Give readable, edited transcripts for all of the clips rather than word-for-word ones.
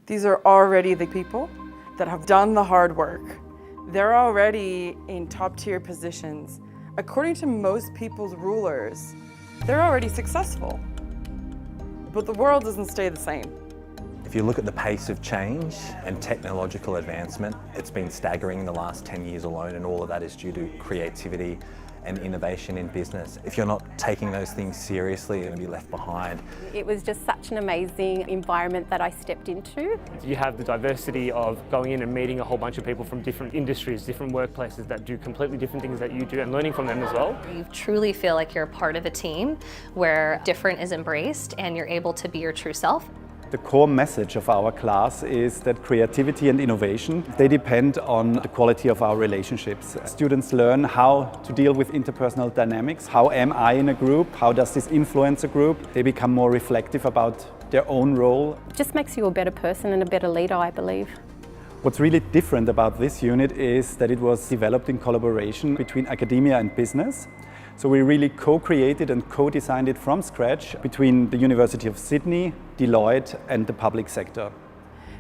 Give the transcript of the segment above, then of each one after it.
These are already the people that have done the hard work. They're already in top-tier positions. According to most people's rulers, they're already successful. But the world doesn't stay the same. If you look at the pace of change and technological advancement, it's been staggering in the last 10 years alone, and all of that is due to creativity and innovation in business. If you're not taking those things seriously, you're going to be left behind. It was just such an amazing environment that I stepped into. You have the diversity of going in and meeting a whole bunch of people from different industries, different workplaces that do completely different things that you do, and learning from them as well. You truly feel like you're a part of a team where different is embraced and you're able to be your true self. The core message of our class is that creativity and innovation, they depend on the quality of our relationships. Students learn how to deal with interpersonal dynamics. How am I in a group? How does this influence a group? They become more reflective about their own role. It just makes you a better person and a better leader, I believe. What's really different about this unit is that it was developed in collaboration between academia and business. So we really co-created and co-designed it from scratch between the University of Sydney, Deloitte and the public sector.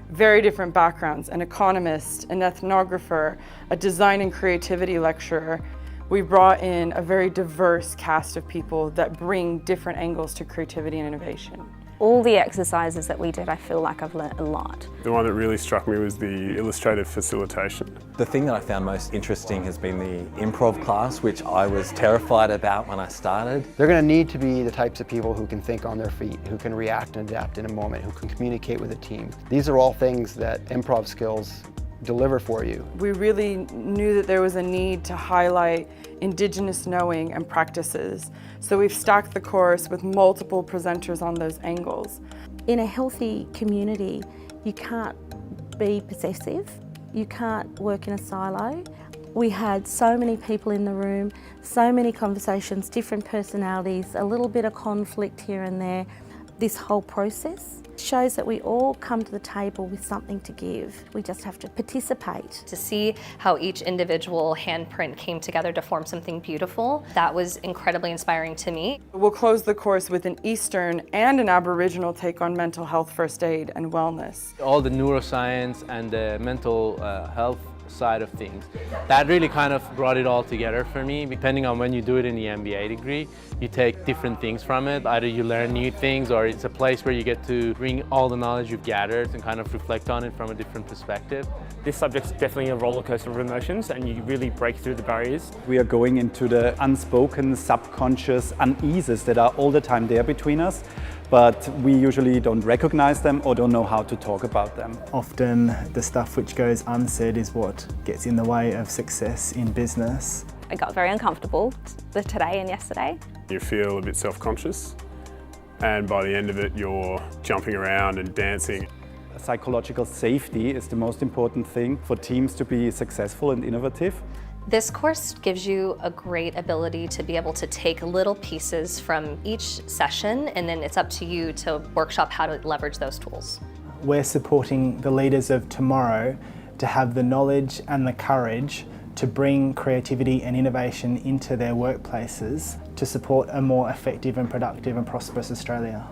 Very different backgrounds, an economist, an ethnographer, a design and creativity lecturer. We brought in a very diverse cast of people that bring different angles to creativity and innovation. All the exercises that we did, I feel like I've learnt a lot. The one that really struck me was the illustrative facilitation. The thing that I found most interesting has been the improv class, which I was terrified about when I started. They're going to need to be the types of people who can think on their feet, who can react and adapt in a moment, who can communicate with a team. These are all things that improv skills deliver for you. We really knew that there was a need to highlight Indigenous knowing and practices. So we've stacked the course with multiple presenters on those angles. In a healthy community, you can't be possessive, you can't work in a silo. We had so many people in the room, so many conversations, different personalities, a little bit of conflict here and there. This whole process shows that we all come to the table with something to give. We just have to participate. To see how each individual handprint came together to form something beautiful, that was incredibly inspiring to me. We'll close the course with an Eastern and an Aboriginal take on mental health, first aid and wellness. All the neuroscience and the mental health side of things. That really kind of brought it all together for me. Depending on when you do it in the MBA degree, you take different things from it. Either you learn new things, or it's a place where you get to bring all the knowledge you've gathered and kind of reflect on it from a different perspective. This subject's definitely a roller coaster of emotions, and you really break through the barriers. We are going into the unspoken, subconscious uneases that are all the time there between us, but we usually don't recognize them or don't know how to talk about them. Often the stuff which goes unsaid is what gets in the way of success in business. I got very uncomfortable today and yesterday. You feel a bit self-conscious, and by the end of it you're jumping around and dancing. Psychological safety is the most important thing for teams to be successful and innovative. This course gives you a great ability to be able to take little pieces from each session, and then it's up to you to workshop how to leverage those tools. We're supporting the leaders of tomorrow to have the knowledge and the courage to bring creativity and innovation into their workplaces to support a more effective and productive and prosperous Australia.